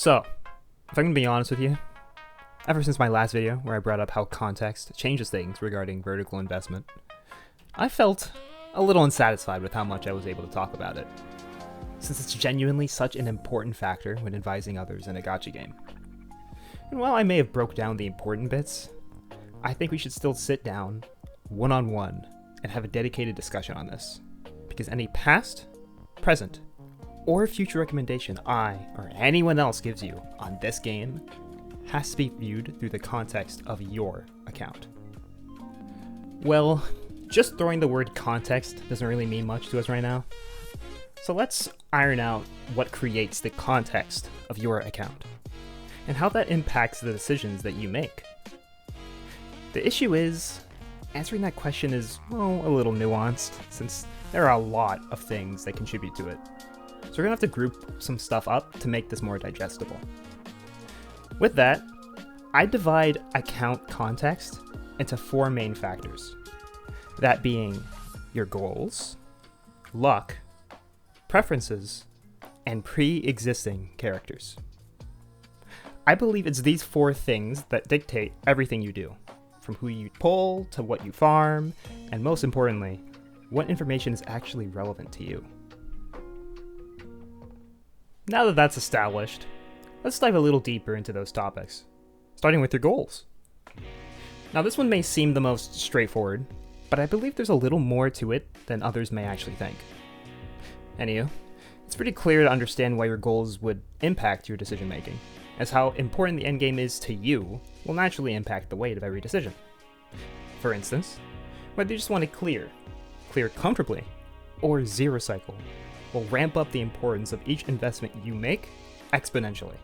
So, if I'm gonna be honest with you, ever since my last video where I brought up how context changes things regarding vertical investment, I felt a little unsatisfied with how much I was able to talk about it, since it's genuinely such an important factor when advising others in a gacha game. And while I may have broke down the important bits, I think we should still sit down, one-on-one, and have a dedicated discussion on this, because any past, present, or future recommendation I or anyone else gives you on this game has to be viewed through the context of your account. Well, just throwing the word context doesn't really mean much to us right now. So let's iron out what creates the context of your account, and how that impacts the decisions that you make. The issue is, answering that question is, well, a little nuanced, since there are a lot of things that contribute to it. So we're gonna have to group some stuff up to make this more digestible. With that, I divide account context into 4 main factors. That being your goals, luck, preferences, and pre-existing characters. I believe it's these 4 things that dictate everything you do, from who you pull to what you farm, and most importantly, what information is actually relevant to you. Now that that's established, let's dive a little deeper into those topics, starting with your goals. Now this one may seem the most straightforward, but I believe there's a little more to it than others may actually think. Anywho, it's pretty clear to understand why your goals would impact your decision making, as how important the endgame is to you will naturally impact the weight of every decision. For instance, whether you just want to clear comfortably, or zero cycle, will ramp up the importance of each investment you make exponentially.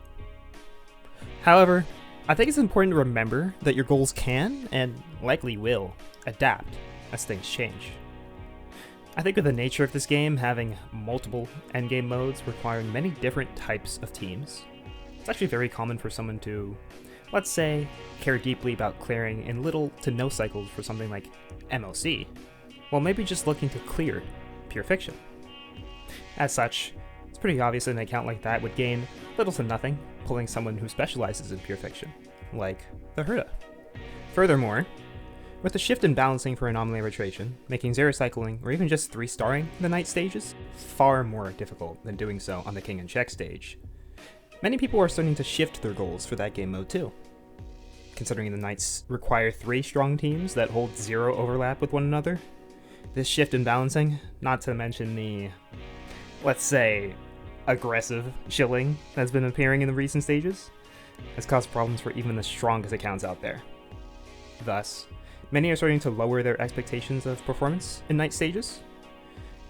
However, I think it's important to remember that your goals can, and likely will, adapt as things change. I think with the nature of this game having multiple endgame modes requiring many different types of teams, it's actually very common for someone to, let's say, care deeply about clearing in little to no cycles for something like MOC, while maybe just looking to clear pure fiction. As such, it's pretty obvious that an account like that would gain little to nothing pulling someone who specializes in pure fiction, like the Herda. Furthermore, with the shift in balancing for anomaly arbitration, making zero cycling or even just 3-starring the knight stages far more difficult than doing so on the king and check stage, many people are starting to shift their goals for that game mode too. Considering the knights require 3 strong teams that hold 0 overlap with one another, this shift in balancing, not to mention the, let's say, aggressive shilling that's been appearing in the recent stages, has caused problems for even the strongest accounts out there. Thus, many are starting to lower their expectations of performance in night stages,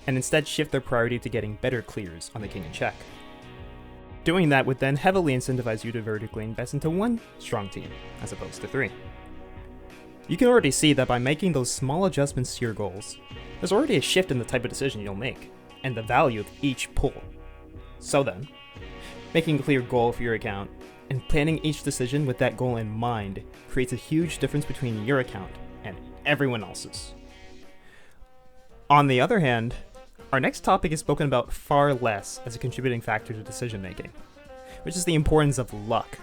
and instead shift their priority to getting better clears on the king and check. Doing that would then heavily incentivize you to vertically invest into 1 strong team, as opposed to 3. You can already see that by making those small adjustments to your goals, there's already a shift in the type of decision you'll make, and the value of each pull. So then, making a clear goal for your account, and planning each decision with that goal in mind creates a huge difference between your account and everyone else's. On the other hand, our next topic is spoken about far less as a contributing factor to decision making, which is the importance of luck.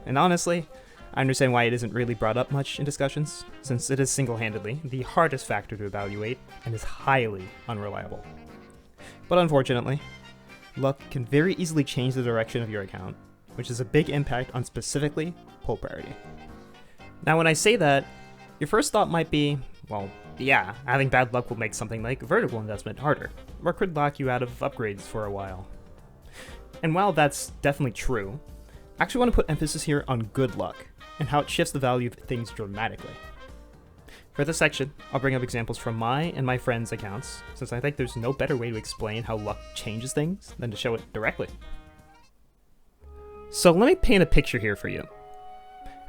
And honestly, I understand why it isn't really brought up much in discussions, since it is single-handedly the hardest factor to evaluate and is highly unreliable. But unfortunately, luck can very easily change the direction of your account, which is a big impact on specifically pull priority. Now when I say that, your first thought might be, well, yeah, having bad luck will make something like vertical investment harder, or could lock you out of upgrades for a while. And while that's definitely true, I actually want to put emphasis here on good luck, and how it shifts the value of things dramatically. For this section, I'll bring up examples from my and my friends' accounts, since I think there's no better way to explain how luck changes things than to show it directly. So let me paint a picture here for you.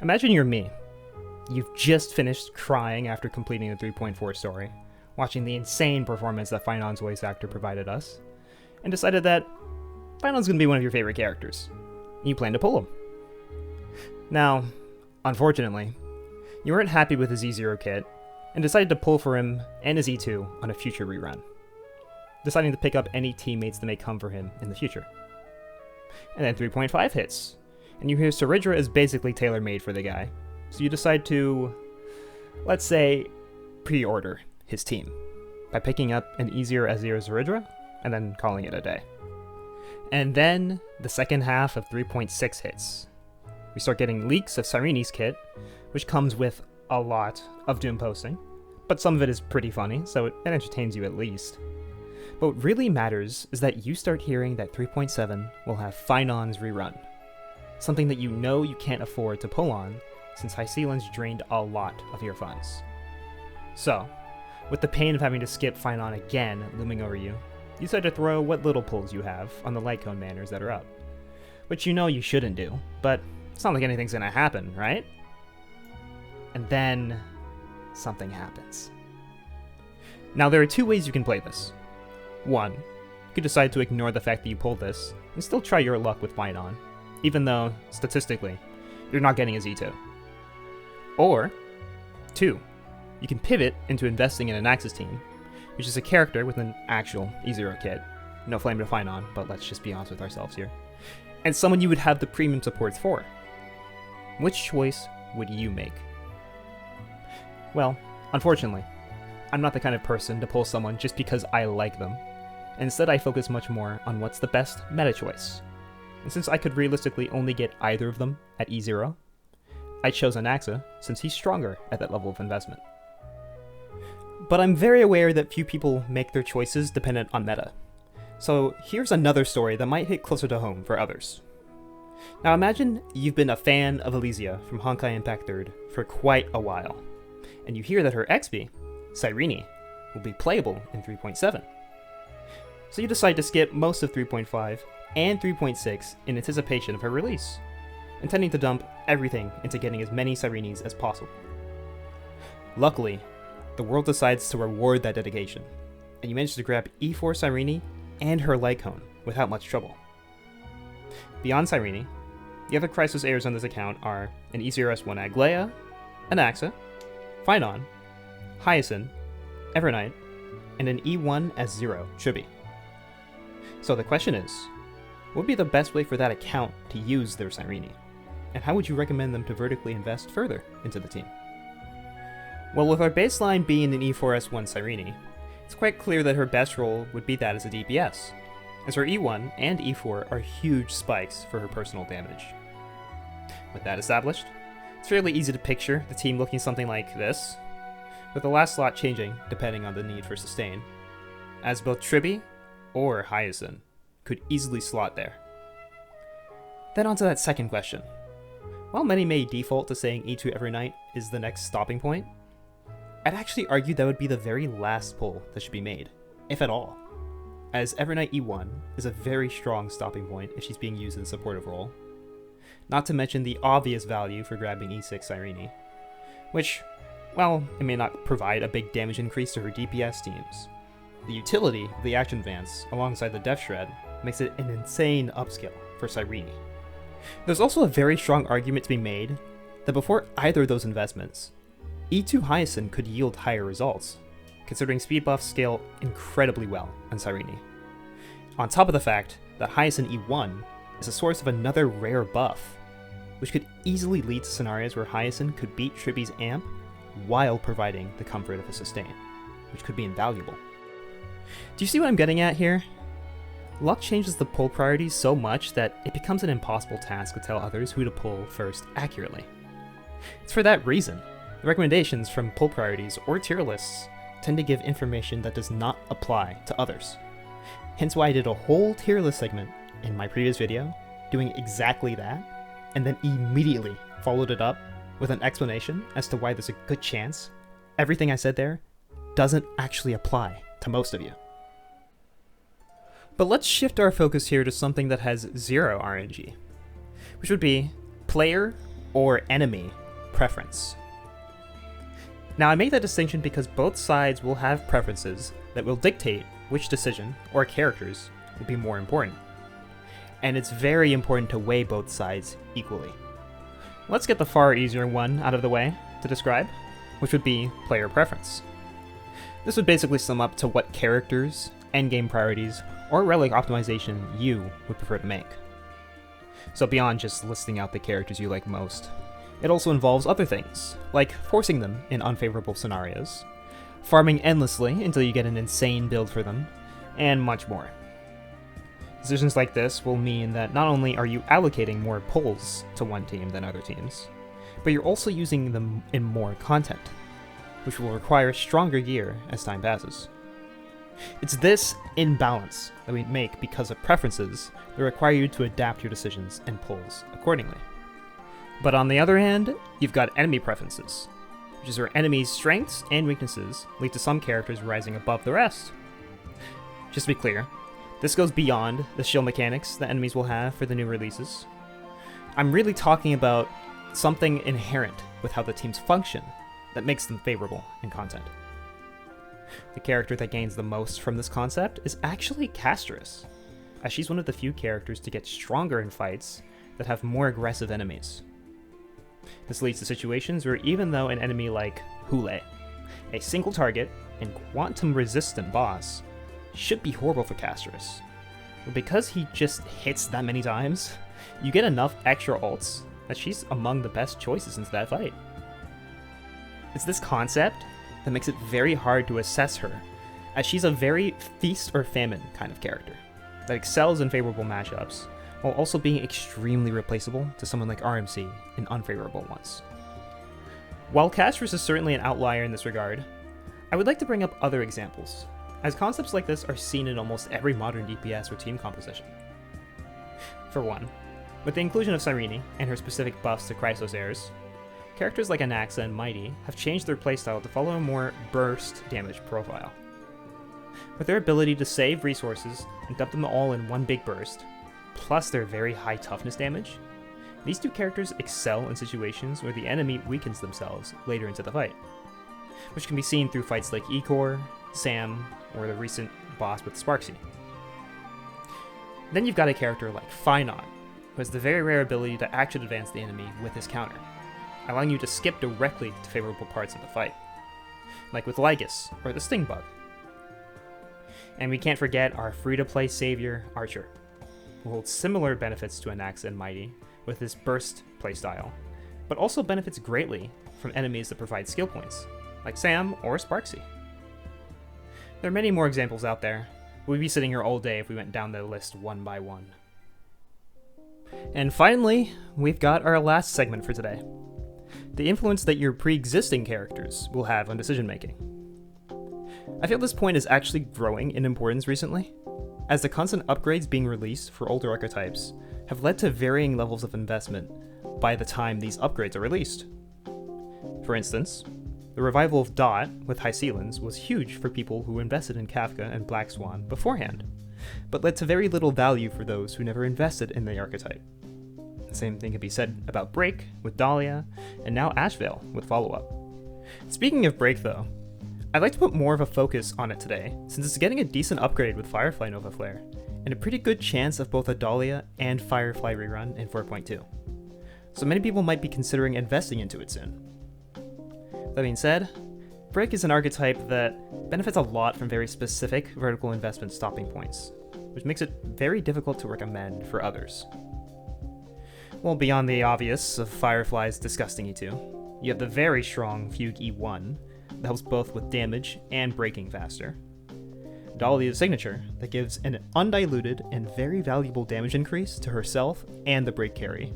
Imagine you're me. You've just finished crying after completing the 3.4 story, watching the insane performance that Finon's voice actor provided us, and decided that Finon's gonna be one of your favorite characters. You plan to pull him. Now, unfortunately, you weren't happy with his E0 kit, and decided to pull for him and his E2 on a future rerun, deciding to pick up any teammates that may come for him in the future. And then 3.5 hits. And you hear Saridra is basically tailor-made for the guy. So you decide to, let's say, pre-order his team by picking up an easier Azir Saridra and then calling it a day. And then the second half of 3.6 hits. We start getting leaks of Cyreni's kit, which comes with a lot of Doom posting, but some of it is pretty funny, so it entertains you at least. But what really matters is that you start hearing that 3.7 will have Finon's rerun, something that you know you can't afford to pull on since High Sealand's drained a lot of your funds. So, with the pain of having to skip Finon again looming over you, you decide to throw what little pulls you have on the light cone manners that are up, which you know you shouldn't do, but it's not like anything's gonna happen, right? And then something happens. Now there are two ways you can play this. One, you could decide to ignore the fact that you pulled this and still try your luck with Finon, even though, statistically, you're not getting a Z2. Or, two, you can pivot into investing in an Axis team, which is a character with an actual E0 kit. No flame to Finon, but let's just be honest with ourselves here. And someone you would have the premium supports for. Which choice would you make? Well, unfortunately, I'm not the kind of person to pull someone just because I like them. Instead, I focus much more on what's the best meta choice. And since I could realistically only get either of them at E0, I chose Anaxa since he's stronger at that level of investment. But I'm very aware that few people make their choices dependent on meta. So here's another story that might hit closer to home for others. Now imagine you've been a fan of Elysia from Honkai Impact 3rd for quite a while, and you hear that her XP, Cyrene, will be playable in 3.7. So you decide to skip most of 3.5 and 3.6 in anticipation of her release, intending to dump everything into getting as many Cyrenes as possible. Luckily, the world decides to reward that dedication, and you manage to grab E4 Cyrene and her light cone without much trouble. Beyond Cyrene, the other Crisis heirs on this account are an E0S1 Aglaia, Anaxa, Finon, Hyacinth, Evernight, and an E1S0 Chibi. So the question is, what would be the best way for that account to use their Cyrene? And how would you recommend them to vertically invest further into the team? Well, with our baseline being an E4S1 Cyrene, it's quite clear that her best role would be that as a DPS, as her E1 and E4 are huge spikes for her personal damage. With that established, it's fairly easy to picture the team looking something like this, with the last slot changing depending on the need for sustain, as both Tribi or Hyacinth could easily slot there. Then onto that second question. While many may default to saying E2 Evernight is the next stopping point, I'd actually argue that would be the very last pull that should be made, if at all, as Evernight E1 is a very strong stopping point if she's being used in a supportive role, not to mention the obvious value for grabbing E6 Cyrene, which, well, it may not provide a big damage increase to her DPS teams. The utility of the Action Advance alongside the Death Shred makes it an insane upskill for Cyrene. There's also a very strong argument to be made that before either of those investments, E2 Hyacinth could yield higher results, considering speed buffs scale incredibly well on Cyrene. On top of the fact that Hyacinth E1 is a source of another rare buff, which could easily lead to scenarios where Hyacinth could beat Tribi's amp while providing the comfort of a sustain, which could be invaluable. Do you see what I'm getting at here? Luck changes the pull priorities so much that it becomes an impossible task to tell others who to pull first accurately. It's for that reason the recommendations from pull priorities or tier lists tend to give information that does not apply to others. Hence why I did a whole tier list segment in my previous video doing exactly that, and then immediately followed it up with an explanation as to why there's a good chance everything I said there doesn't actually apply to most of you. But let's shift our focus here to something that has zero RNG, which would be player or enemy preference. Now I make that distinction because both sides will have preferences that will dictate which decision or characters will be more important. And it's very important to weigh both sides equally. Let's get the far easier one out of the way to describe, which would be player preference. This would basically sum up to what characters, endgame priorities, or relic optimization you would prefer to make. So beyond just listing out the characters you like most, it also involves other things, like forcing them in unfavorable scenarios, farming endlessly until you get an insane build for them, and much more. Decisions like this will mean that not only are you allocating more pulls to one team than other teams, but you're also using them in more content, which will require stronger gear as time passes. It's this imbalance that we make because of preferences that require you to adapt your decisions and pulls accordingly. But on the other hand, you've got enemy preferences, which is where enemies' strengths and weaknesses lead to some characters rising above the rest. Just to be clear, this goes beyond the shield mechanics that enemies will have for the new releases. I'm really talking about something inherent with how the teams function that makes them favorable in content. The character that gains the most from this concept is actually Casterus, as she's one of the few characters to get stronger in fights that have more aggressive enemies. This leads to situations where even though an enemy like Hule, a single target and quantum-resistant boss, should be horrible for Casterus, but because he just hits that many times, you get enough extra ults that she's among the best choices into that fight. It's this concept that makes it very hard to assess her, as she's a very feast or famine kind of character that excels in favorable matchups, while also being extremely replaceable to someone like RMC in unfavorable ones. While Casterus is certainly an outlier in this regard, I would like to bring up other examples, as concepts like this are seen in almost every modern DPS or team composition. For one, with the inclusion of Cyrene and her specific buffs to Chrysos heirs, characters like Anaxa and Mighty have changed their playstyle to follow a more burst damage profile. With their ability to save resources and dump them all in one big burst, plus their very high toughness damage, these two characters excel in situations where the enemy weakens themselves later into the fight, which can be seen through fights like Ecor, Sam, or the recent boss with Sparksy. Then you've got a character like Phynon, who has the very rare ability to action advance the enemy with his counter, allowing you to skip directly to favorable parts of the fight, like with Lygus or the Sting Bug. And we can't forget our free-to-play savior, Archer, who holds similar benefits to Anaxa and Mighty with his burst playstyle, but also benefits greatly from enemies that provide skill points, like Sam or Sparksy. There are many more examples out there. We'd be sitting here all day if we went down the list one by one. And finally, we've got our last segment for today: the influence that your pre-existing characters will have on decision making. I feel this point is actually growing in importance recently, as the constant upgrades being released for older archetypes have led to varying levels of investment by the time these upgrades are released. For instance, the revival of Dot with High Ceilings was huge for people who invested in Kafka and Black Swan beforehand, but led to very little value for those who never invested in the archetype. The same thing can be said about Break with Dahlia, and now Ashvale with Follow-Up. Speaking of Break though, I'd like to put more of a focus on it today, since it's getting a decent upgrade with Firefly Nova Flare, and a pretty good chance of both a Dahlia and Firefly rerun in 4.2. So many people might be considering investing into it soon. That being said, Break is an archetype that benefits a lot from very specific vertical investment stopping points, which makes it very difficult to recommend for others. Well, beyond the obvious of Firefly's disgusting E2, you have the very strong Fugue E1 that helps both with damage and breaking faster, Dahlia's signature that gives an undiluted and very valuable damage increase to herself and the break carry,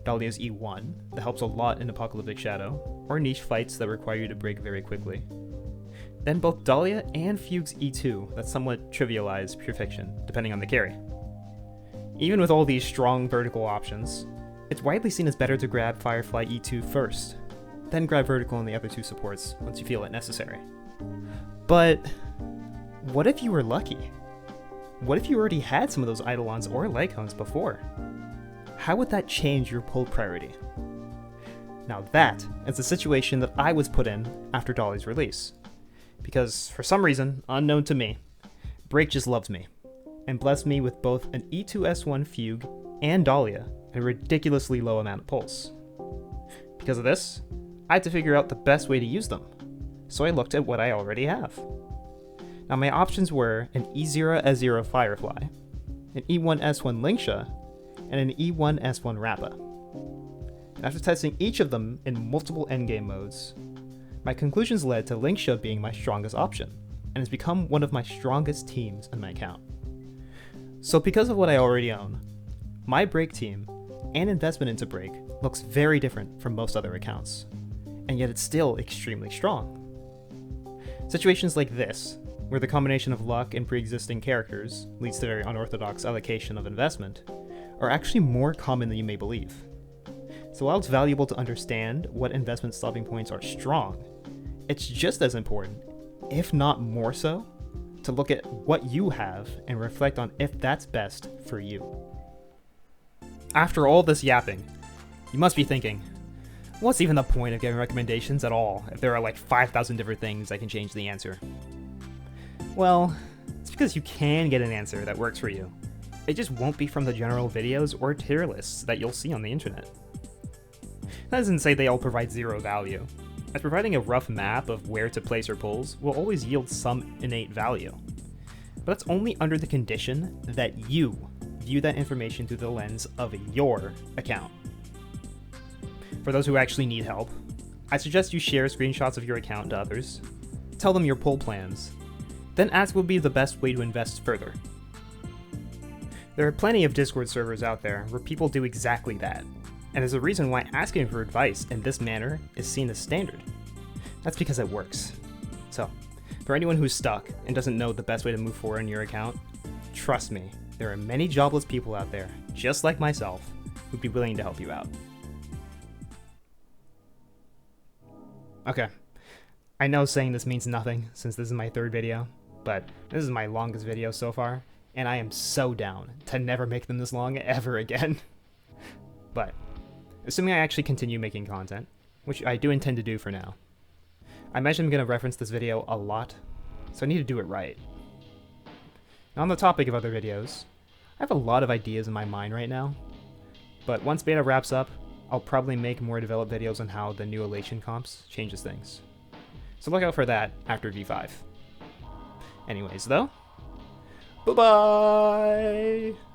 Dahlia's E1 that helps a lot in Apocalyptic Shadow or niche fights that require you to break very quickly, then both Dahlia and Fugue's E2 that somewhat trivialize Pure Fiction depending on the carry. Even with all these strong vertical options, it's widely seen as better to grab Firefly E2 first, then grab vertical on the other two supports once you feel it necessary. But what if you were lucky? What if you already had some of those Eidolons or Lycones before? How would that change your pull priority? Now that is the situation that I was put in after Dolly's release, because for some reason, unknown to me, Break just loves me, and blessed me with both an E2S1 Fugue and Dahlia at a ridiculously low amount of pulse. Because of this, I had to figure out the best way to use them, so I looked at what I already have. Now my options were an E0S0 Firefly, an E1S1 Linksha, and an E1-S1 Rappa. And after testing each of them in multiple endgame modes, my conclusions led to Linksha being my strongest option, and has become one of my strongest teams in my account. So because of what I already own, my Break team and investment into Break looks very different from most other accounts, and yet it's still extremely strong. Situations like this, where the combination of luck and pre-existing characters leads to very unorthodox allocation of investment, are actually more common than you may believe. So while it's valuable to understand what investment stopping points are strong, it's just as important, if not more so, to look at what you have and reflect on if that's best for you. After all this yapping, you must be thinking, what's even the point of giving recommendations at all if there are like 5,000 different things that can change the answer? Well, it's because you can get an answer that works for you. It just won't be from the general videos or tier lists that you'll see on the internet. That doesn't say they all provide zero value, as providing a rough map of where to place your pulls will always yield some innate value. But that's only under the condition that you view that information through the lens of your account. For those who actually need help, I suggest you share screenshots of your account to others, tell them your pull plans, then ask what would be the best way to invest further. There are plenty of Discord servers out there where people do exactly that, and there's a reason why asking for advice in this manner is seen as standard. That's because it works. So, for anyone who's stuck and doesn't know the best way to move forward in your account, trust me, there are many jobless people out there, just like myself, who'd be willing to help you out. Okay, I know saying this means nothing since this is my third video, but this is my longest video so far, and I am so down to never make them this long ever again. But, assuming I actually continue making content, which I do intend to do for now, I imagine I'm going to reference this video a lot, so I need to do it right. Now on the topic of other videos, I have a lot of ideas in my mind right now, but once beta wraps up, I'll probably make more developed videos on how the new Elation comps changes things. So look out for that after V5. Anyways though, bye-bye!